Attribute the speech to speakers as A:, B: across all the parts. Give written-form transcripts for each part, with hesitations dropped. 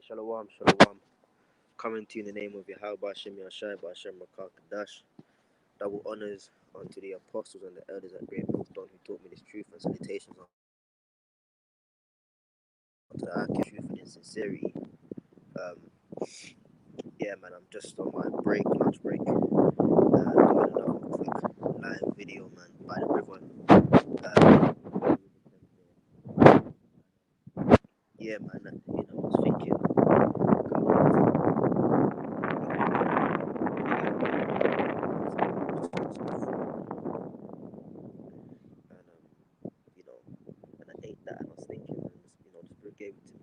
A: Shalom, shalom. Coming to you in the name of Yahweh Shem Yashai Bashem Rakak Dash. Double honors unto the apostles and the elders at Great Millstone who taught me this truth, and salutations unto the accurate truth and in sincerity. Um, yeah, man, I'm just on my lunch break. Doing another quick live video, man, by the river. Yeah, man, I was thinking. And I ate that, and I was thinking, and the Spirit gave it to me.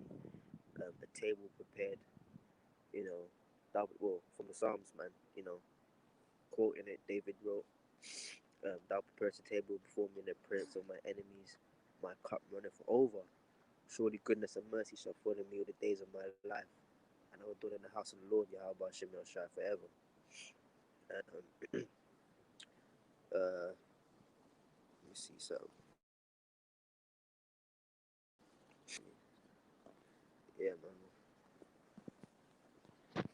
A: A table prepared, from the Psalms, man, quoting it, David wrote, "Thou preparest a table before me in the presence of my enemies, my cup runneth over. Surely goodness and mercy shall follow me all the days of my life, and I will dwell in the house of the Lord, Yahweh Shem Shai forever." And let me see, so yeah, man,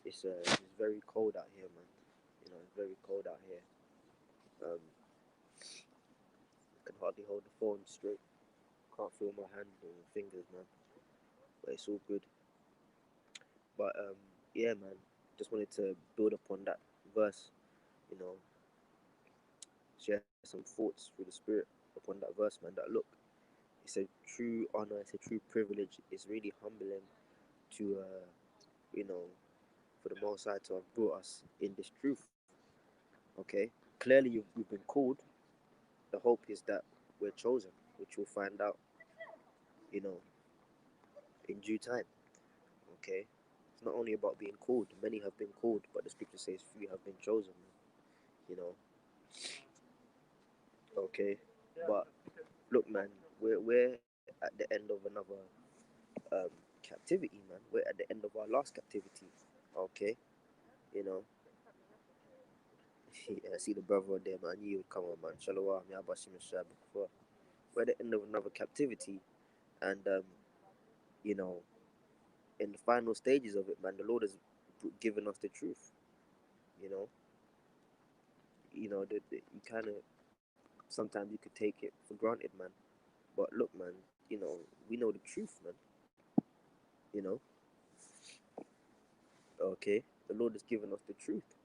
A: it's very cold out here, man. It's very cold out here. I can hardly hold the phone straight. Can't feel my hand or fingers, man. But it's all good. But yeah, man. Just wanted to build upon that verse. You know, share some thoughts through the Spirit upon that verse, man. That look, it's a true honor. It's a true privilege. It's really humbling to, for the Most High to have brought us in this truth. Okay, clearly you've been called. The hope is that we're chosen, which we'll find out, you know, in due time. Okay, it's not only about being called. Many have been called, but the Scripture says few have been chosen. You know. Okay, but look, man, we're at the end of another um, captivity, man. We're at the end of our last captivity. Okay, you know. I see the brother there, man. You would come on, man. Shalom, Yabashim before. We're at the end of another captivity, and you know, in the final stages of it, man, the Lord has given us the truth. You know, you kind of sometimes you could take it for granted, man. But look, man, we know the truth, man. You know, okay, the Lord has given us the truth.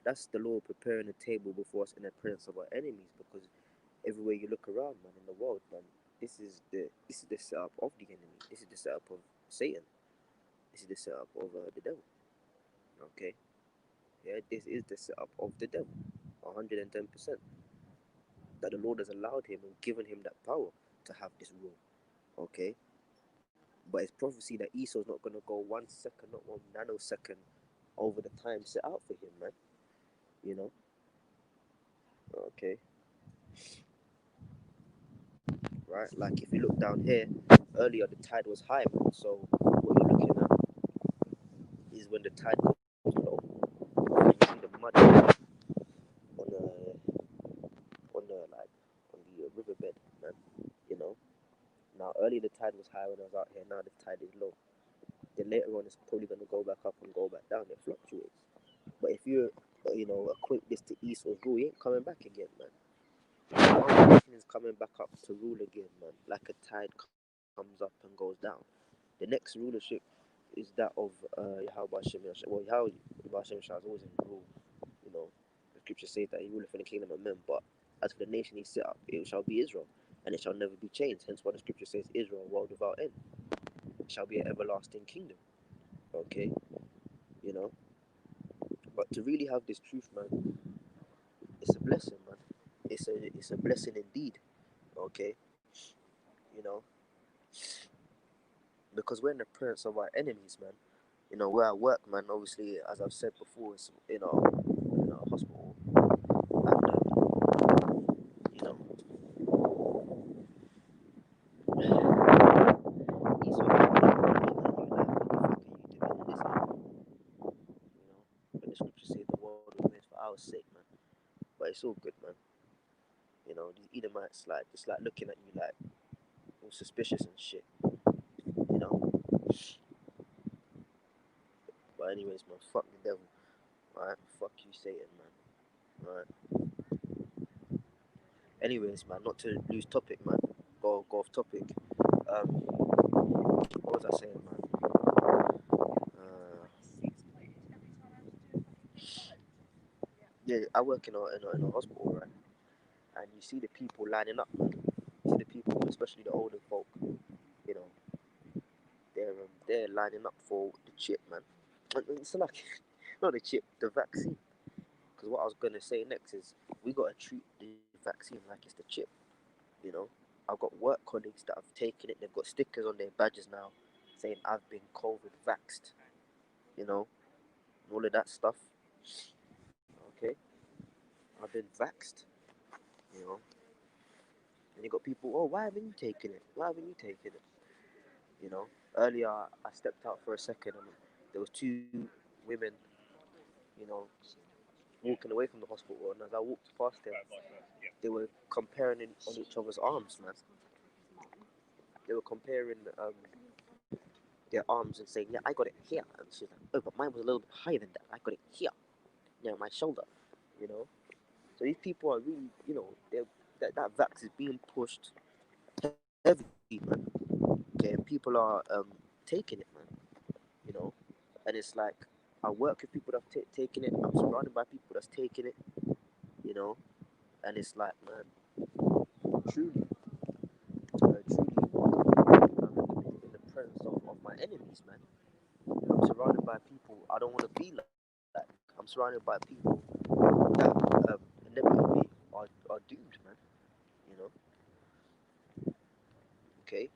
A: That's the Lord preparing a table before us in the presence of our enemies. Because everywhere you look around, man, in the world, man, this is the setup of the enemy. This is the setup of Satan. This is the setup of the devil. Okay, yeah, this is the setup of the devil, 110%. That the Lord has allowed him and given him that power to have this rule. Okay, but it's prophecy that Esau's not gonna go 1 second, not 1 nanosecond over the time set out for him, man. You know. Okay. Right? Like if you look down here, earlier the tide was high, man. So what you're looking at is when the tide goes low, and you see the mud on the on the riverbed, man. You know. Now earlier the tide was high when I was out here. Now the tide is low. Then later on it's probably gonna go back up and go back down. It fluctuates. But if you equate this to Esau's rule, he ain't coming back again, man. Is coming back up to rule again, man. Like a tide comes up and goes down. The next rulership is that of Yahweh Hashem Yahshua. Well, Yahweh Hashem Yahshua is always in rule. You know, the scripture says that he ruleth in the kingdom of men. But as for the nation he set up, it shall be Israel, and it shall never be changed. Hence why the scripture says Israel, world without end. It shall be an everlasting kingdom. Okay, you know. But to really have this truth, man, it's a blessing, man. It's a blessing indeed. Okay, you know, because we're in the presence of our enemies, man. We're at work, man. Obviously, as I've said before, it's in a hospital, and you know, he's so like, but the scripture says the world was made for our sake, man. But it's all good, man. These Edomites, like, it's like looking at you like all suspicious and shit. You know, But anyways, man, fuck the devil. Alright, fuck you, Satan, man. Alright. Anyways, man, not to lose topic, man. Go off topic. What was I saying, man? Yeah, I work in a hospital, right? And you see the people lining up, man. You see the people, especially the older folk. You know, they're lining up for the chip, man. And it's like not the chip, the vaccine. Because what I was gonna say next is we gotta treat the vaccine like it's the chip. You know, I've got work colleagues that have taken it. They've got stickers on their badges now, saying I've been COVID vaxxed. You know, and all of that stuff. Okay, I've been vaxxed. You know, and you got people. Oh, why haven't you taken it? Why haven't you taken it? You know, earlier I stepped out for a second and there was two women. You know, walking away from the hospital, and as I walked past them, they were comparing on each other's arms, man. They were comparing their arms and saying, "Yeah, I got it here," and she's like, "Oh, but mine was a little bit higher than that. I got it here, near my shoulder." You know, so these people are really, you know, that vax is being pushed heavy, man. Okay, and people are taking it, man. You know, and it's like I work with people that have taken it. I'm surrounded by people that's taking it. You know, and it's like, man, truly, in the presence of my enemies, man. I'm surrounded by people I don't want to be like. I'm surrounded by people that inevitably are doomed, man. You know, okay?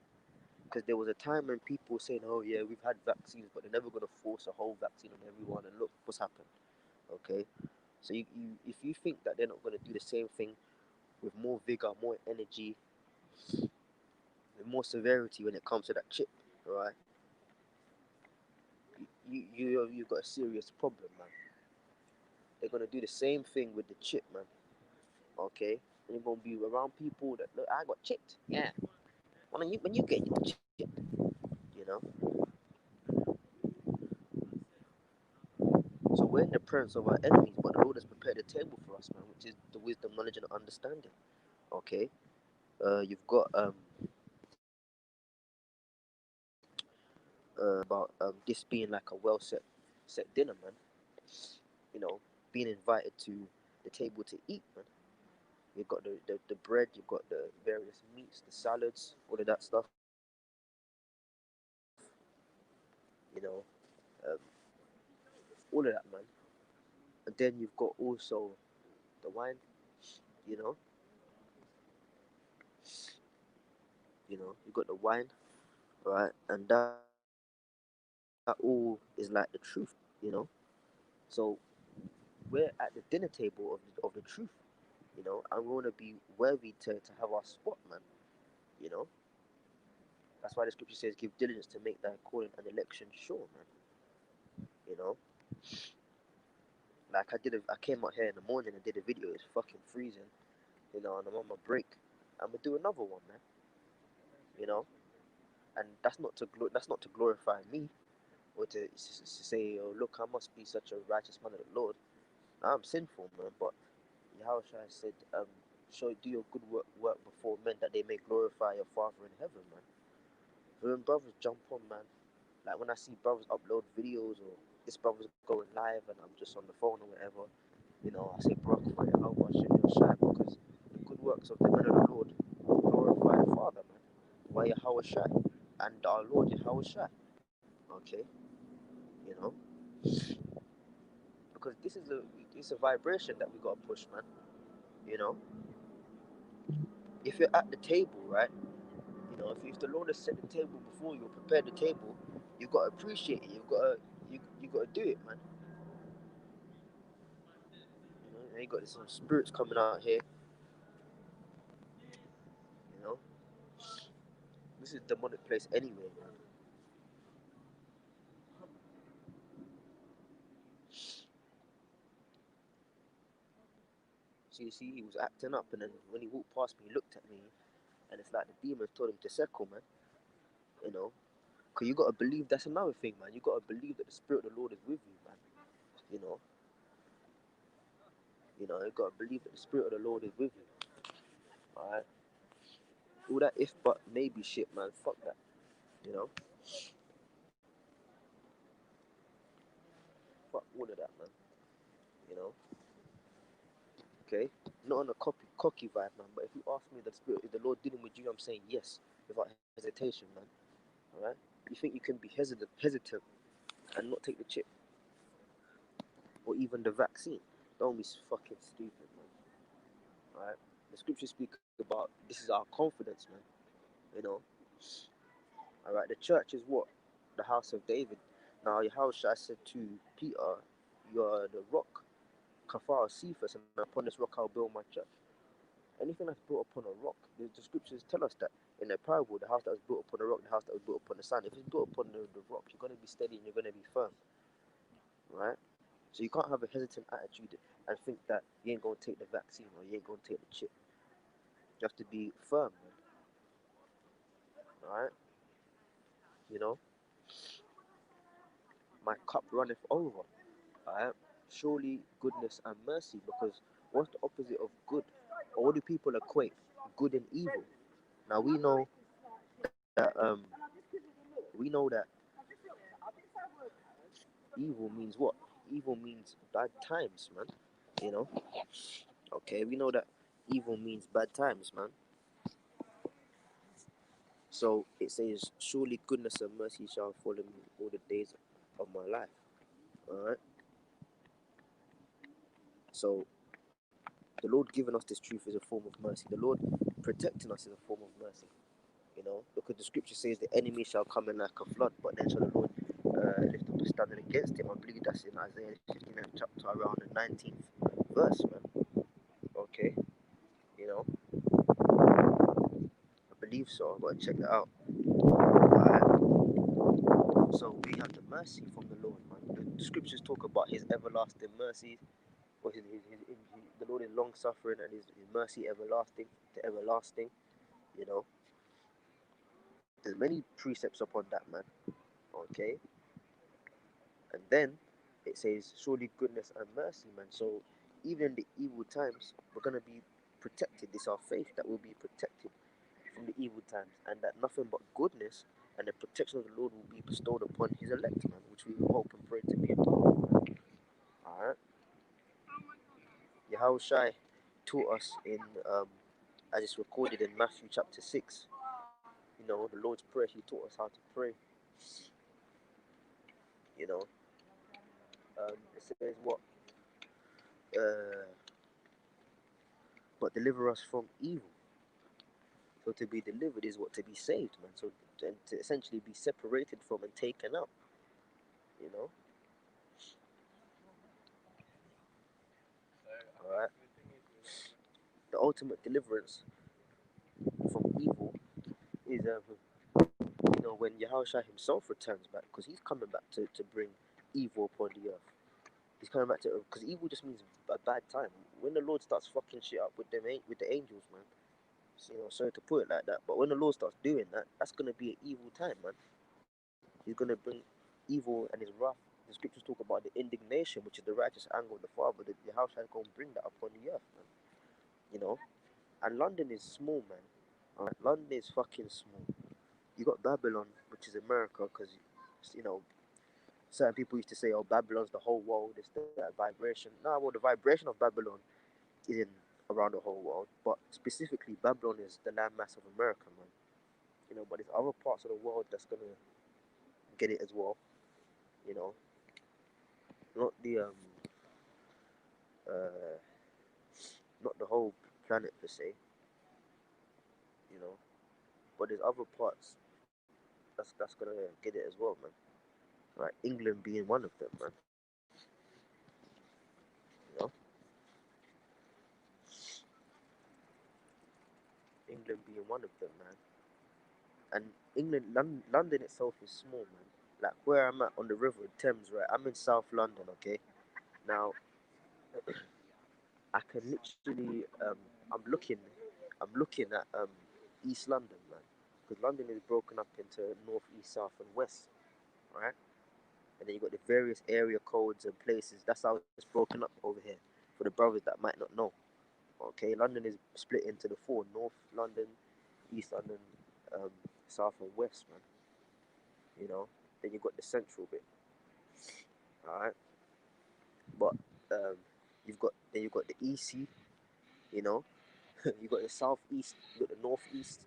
A: Because there was a time when people were saying, "Oh yeah, we've had vaccines, but they're never gonna force a whole vaccine on everyone." And look what's happened. Okay, so if you think that they're not gonna do the same thing with more vigor, more energy, with more severity when it comes to that chip, right? You've got a serious problem, man. They're gonna do the same thing with the chip, man. Okay, and you're gonna be around people that look. I got chipped. Yeah. When you get chipped, you know. So we're in the presence of our enemies, but the Lord has prepared a table for us, man, which is the wisdom, knowledge, and understanding. Okay. You've got about this being like a well set dinner, man. You know, being invited to the table to eat, man. You've got the bread, you've got the various meats, the salads, all of that stuff. You know, um, all of that, man. And then you've got also the wine. You know, you've got the wine, right? And that all is like the truth. You know, so we're at the dinner table of the truth. You know, and we want to be worthy to have our spot, man. You know, that's why the scripture says, "Give diligence to make thy calling and election sure, man." You know, like I came out here in the morning and did a video. It's fucking freezing, you know, and I'm on my break. I'm gonna do another one, man. You know, and that's not to glorify me or to say, "Oh, look, I must be such a righteous man of the Lord." I'm sinful, man, but Yahushua said, "Show do your good work before men, that they may glorify your Father in heaven, man." So when brothers jump on, man, like when I see brothers upload videos or this brother's going live and I'm just on the phone or whatever, you know, I say, "Bro, how much in your side?" Because the good works of the men of the Lord glorify the Father, man. Why Yahushua and our Lord Yahushua, okay, you know, because this is a vibration that we gotta push, man. You know, if you're at the table, right? You know, if the Lord has set the table before you, prepared the table, you've got to appreciate it. You got to do it, man. You know, and you got some spirits coming out here. You know, this is a demonic place anyway, man. So you see, he was acting up, and then when he walked past me, he looked at me, and it's like the demons told him to circle, man. You know, Cause you gotta believe that's another thing, man. You gotta believe that the Spirit of the Lord is with you, man. You know, you gotta believe that the Spirit of the Lord is with you. Alright? All that if but maybe shit, man. Fuck that. You know? Fuck all of that, man. You know? Okay? Not on a cocky vibe, man. But if you ask me that the Spirit is the Lord dealing with you, I'm saying yes, without hesitation, man. Alright? You think you can be hesitant and not take the chip or even the vaccine? Don't be fucking stupid, man. Alright? The scriptures speak about this is our confidence, man. You know? Alright, the church is what? The house of David. Now, Yahushua said to Peter, you're the rock, Kafar Cephas, and upon this rock I'll build my church. Anything that's built upon a rock, the scriptures tell us that in the parable, the house that was built upon a rock, the house that was built upon the sand. If it's built upon the rock, you're going to be steady and you're going to be firm, right? So you can't have a hesitant attitude and think that you ain't going to take the vaccine or you ain't going to take the chip. You have to be firm, man. Alright? You know? My cup runneth over. Alright? Surely goodness and mercy, because what's the opposite of good? Or what do people equate good and evil? Now we know that evil means what? Evil means bad times, man. You know? Okay, we know that evil means bad times, man. So it says, surely goodness and mercy shall follow me all the days of my life. Alright? So the Lord giving us this truth is a form of mercy. The Lord protecting us is a form of mercy. You know, because the scripture says the enemy shall come in like a flood, but then shall the Lord lift up a standard against him. I believe that's in Isaiah 59 chapter around the 19th verse, man. Okay, you know, I believe so. I've got to check that out. So we have the mercy from the Lord, man. The scriptures talk about his everlasting mercies, or the Lord is long suffering and his mercy everlasting to everlasting, you know. There's many precepts upon that, man. Okay, and then it says, surely goodness and mercy, man. So even in the evil times, we're gonna be protected. It's our faith that will be protected from the evil times, and that nothing but goodness and the protection of the Lord will be bestowed upon his elect, man, which we hope and pray to be a part of, man. Alright. Yahushai taught us in as it's recorded in Matthew chapter 6, you know, the Lord's Prayer. He taught us how to pray. You know, it says what? Uh, but deliver us from evil. So to be delivered is what? To be saved, man. So to essentially be separated from and taken out. You know? Alright? The ultimate deliverance from evil is, you know, when Yahushua himself returns back, because he's coming back to bring evil upon the earth. He's coming back to, because evil just means a bad time. When the Lord starts fucking shit up with with the angels, man. So, you know, sorry to put it like that, but when the Lord starts doing that, that's gonna be an evil time, man. He's gonna bring evil and his wrath. The scriptures talk about the indignation, which is the righteous anger of the Father. The house shall go and bring that upon the earth, man. You know, and London is small, man. Alright, London is fucking small. You got Babylon, which is America, because you know certain people used to say, "Oh, Babylon's the whole world." It's that vibration. No, well, the vibration of Babylon is in around the whole world, but specifically Babylon is the landmass of America, man. You know, but there's other parts of the world that's gonna get it as well. You know, not the uh not the whole planet per se. You know, but there's other parts that's gonna get it as well, man. Like England being one of them, man. You know, England being one of them, man. And London itself is small, man. Like where I'm at on the River Thames, right? I'm in South London, okay. Now I can literally, I'm looking at East London, man. because London is broken up into north, east, south, and west, right? And then you got the various area codes and places. That's how it's broken up over here for the brothers that might not know. Okay, London is split into the four: North London, East London, um, South and West, man. You know. Then you got the central bit, all right. But um, you've got the EC, you know. You got the southeast, you got the northeast,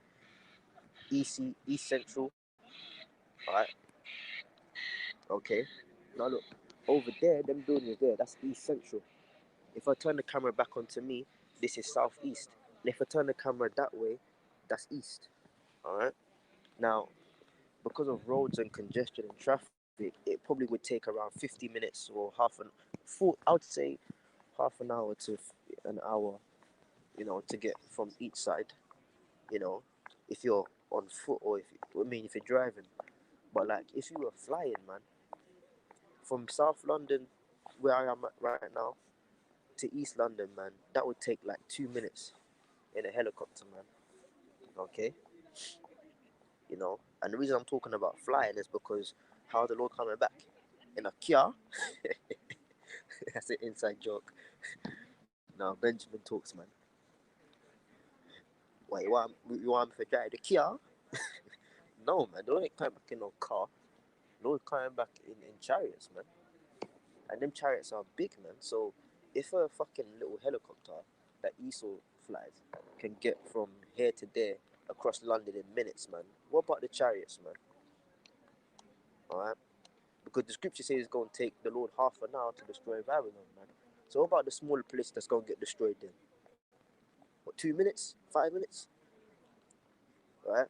A: EC, East Central, all right. Okay. Now look, over there, them buildings there, that's East Central. If I turn the camera back onto me, this is southeast. And if I turn the camera that way, that's east. All right. Now, because of roads and congestion and traffic, it probably would take around 50 minutes or I would say half an hour to an hour, to get from each side, you know, if you're on foot or if you're driving. But like, if you were flying, man, from South London, where I am at right now, to East London, man, that would take like 2 minutes in a helicopter, man. Okay, and the reason I'm talking about flying is because how the Lord coming back in a Kia. That's an inside joke. Now Benjamin talks, man. Wait, you want me to drive the Kia? No, man. The Lord ain't coming back in no car. The Lord coming back in chariots, man. And them chariots are big, man. So if a fucking little helicopter that Esau flies can get from here to there across London in minutes, man, what about the chariots, man? All right, because the scripture says it's going to take the Lord half an hour to destroy Babylon, man. So what about the smaller place that's going to get destroyed then? What, 2 minutes, 5 minutes, right?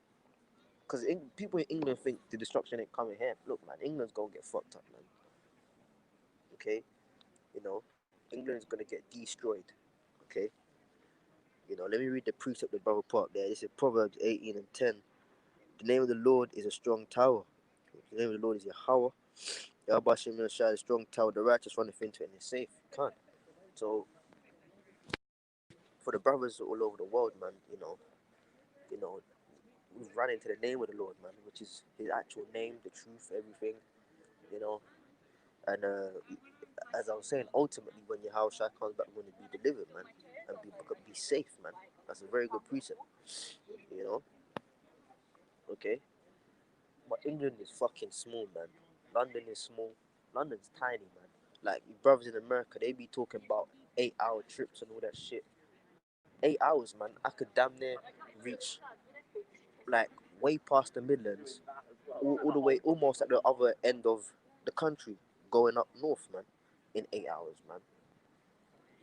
A: Because people in England think the destruction ain't coming here. Look, man, England's going to get fucked up, man. Okay, England's going to get destroyed. Okay, let me read the precept of Brother Park there. This is Proverbs 18 and 10. The name of the Lord is a strong tower. The name of the Lord is Yahweh. Yahweh Shem is a strong tower. The righteous runneth into it and is safe. Can't. So for the brothers all over the world, man, you know, we've run into the name of the Lord, man, which is His actual name, the truth, everything, you know. And as I was saying, ultimately, when your house comes back, we're going to be delivered, man, and be safe, man. That's a very good precept, you know. Okay, but England is fucking small, man. London is small. London's tiny, man. Like brothers in America, they be talking about 8-hour trips and all that shit. 8 hours, man. I could damn near reach like way past the Midlands, all the way almost at the other end of the country, going up north, man, in 8 hours, man.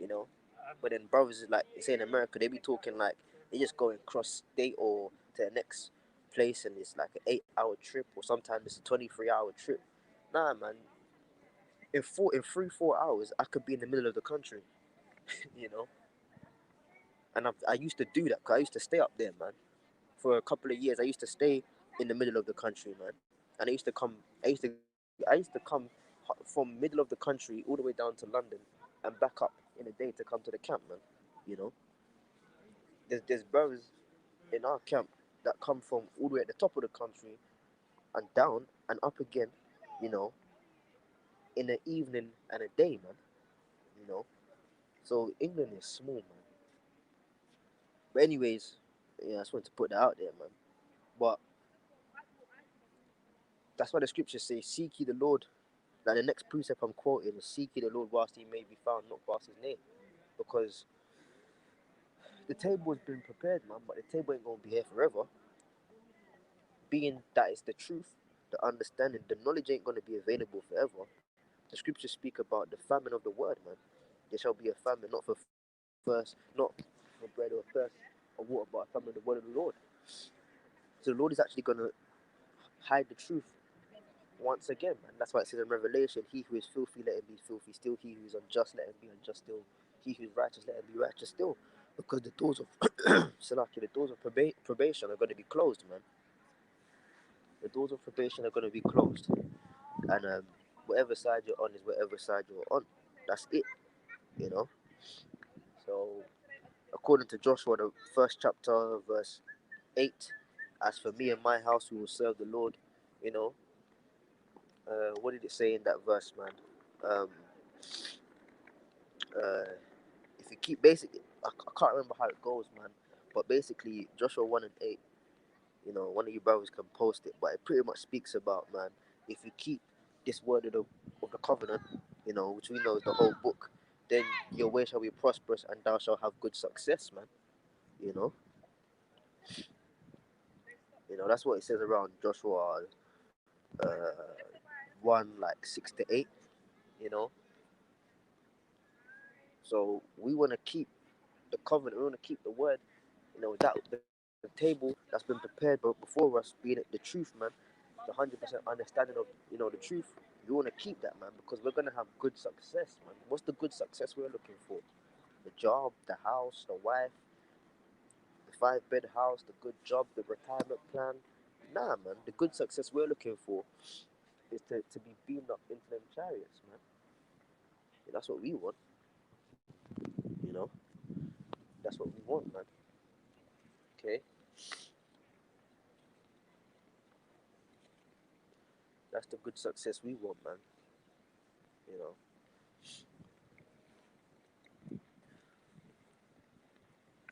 A: You know, but then brothers like say in America, they be talking like they just going cross state or to the next place, and it's like an 8-hour trip, or sometimes it's a 23-hour trip. Nah, man. In 3-4 hours, I could be in the middle of the country. you know, and I used to do that because I used to stay up there, man. For a couple of years, I used to stay in the middle of the country, man. And I used to come from middle of the country all the way down to London and back up in a day to come to the camp, man. You know, there's brothers in our camp that come from all the way at the top of the country and down and up again, you know, in the evening and a day, man. You know, so England is small, man. But anyways, yeah, I just wanted to put that out there, man. But that's why the scriptures say, "Seek ye the Lord." Like the next precept I'm quoting is, "Seek ye the Lord whilst He may be found, not whilst His name," because the table has been prepared, man. But the table ain't gonna be here forever. Being that it's the truth, the understanding, the knowledge ain't gonna be available forever. The scriptures speak about the famine of the word, man. There shall be a famine, not for bread or thirst or water, but a famine of the word of the Lord. So the Lord is actually gonna hide the truth once again, man. That's why it says in Revelation, "He who is filthy, let him be filthy still. He who is unjust, let him be unjust still. He who is righteous, let him be righteous still." Because the doors of Salaki, the doors of probation are going to be closed, man. The doors of probation are going to be closed, and whatever side you're on is whatever side you're on. That's it, you know. So, according to Joshua, the first chapter, verse 8, As for me and my house, we will serve the Lord. You know, what did it say in that verse, man? Um, uh, if you keep basically, I can't remember how it goes, man. But basically, Joshua 1:8. You know, one of you brothers can post it, but it pretty much speaks about, man, if you keep this word of the covenant, you know, which we know is the whole book, then your way shall be prosperous and thou shalt have good success, man. You know, that's what it says around Joshua uh, 1 like 6 to 8. You know, so we want to keep the covenant, we want to keep the word. You know, that the table that's been prepared before us, being it the truth, man, the 100% understanding of the truth. You want to keep that, man, because we're gonna have good success, man. What's the good success we're looking for? The job, the house, the wife, the 5-bed house, the good job, the retirement plan. Nah, man. The good success we're looking for is to be beamed up into them chariots, man. Yeah, that's what we want, you know. That's what we want, man. Okay, that's the good success we want, man. You know.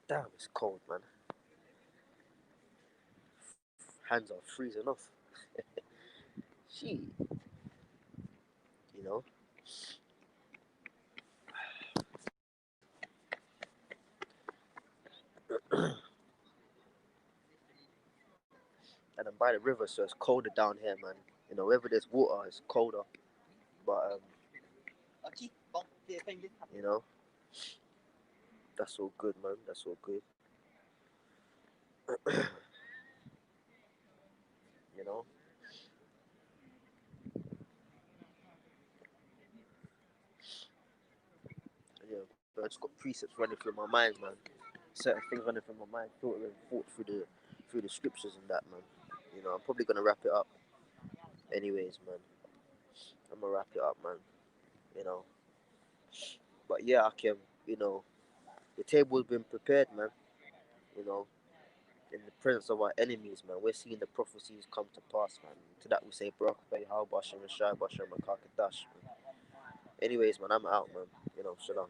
A: Damn, it's cold, man. Hands are freezing off. Gee, you know. And I'm by the river, so it's colder down here, man. You know, wherever there's water, it's colder. But you know, that's all good, man. That's all good. You know, and, but I just got precepts running through my mind, man. Certain things running through my mind, filtering thought through the scriptures and that, man. You know, I'm probably gonna wrap it up, anyways, man. I'm gonna wrap it up, man. You know, but yeah, I can. You know, the table's been prepared, man. You know, in the presence of our enemies, man. We're seeing the prophecies come to pass, man. To that we say, Barak Bay, How Bashar and Shai Bashar Makakadash, man. Anyways, man, I'm out, man. You know, shalom.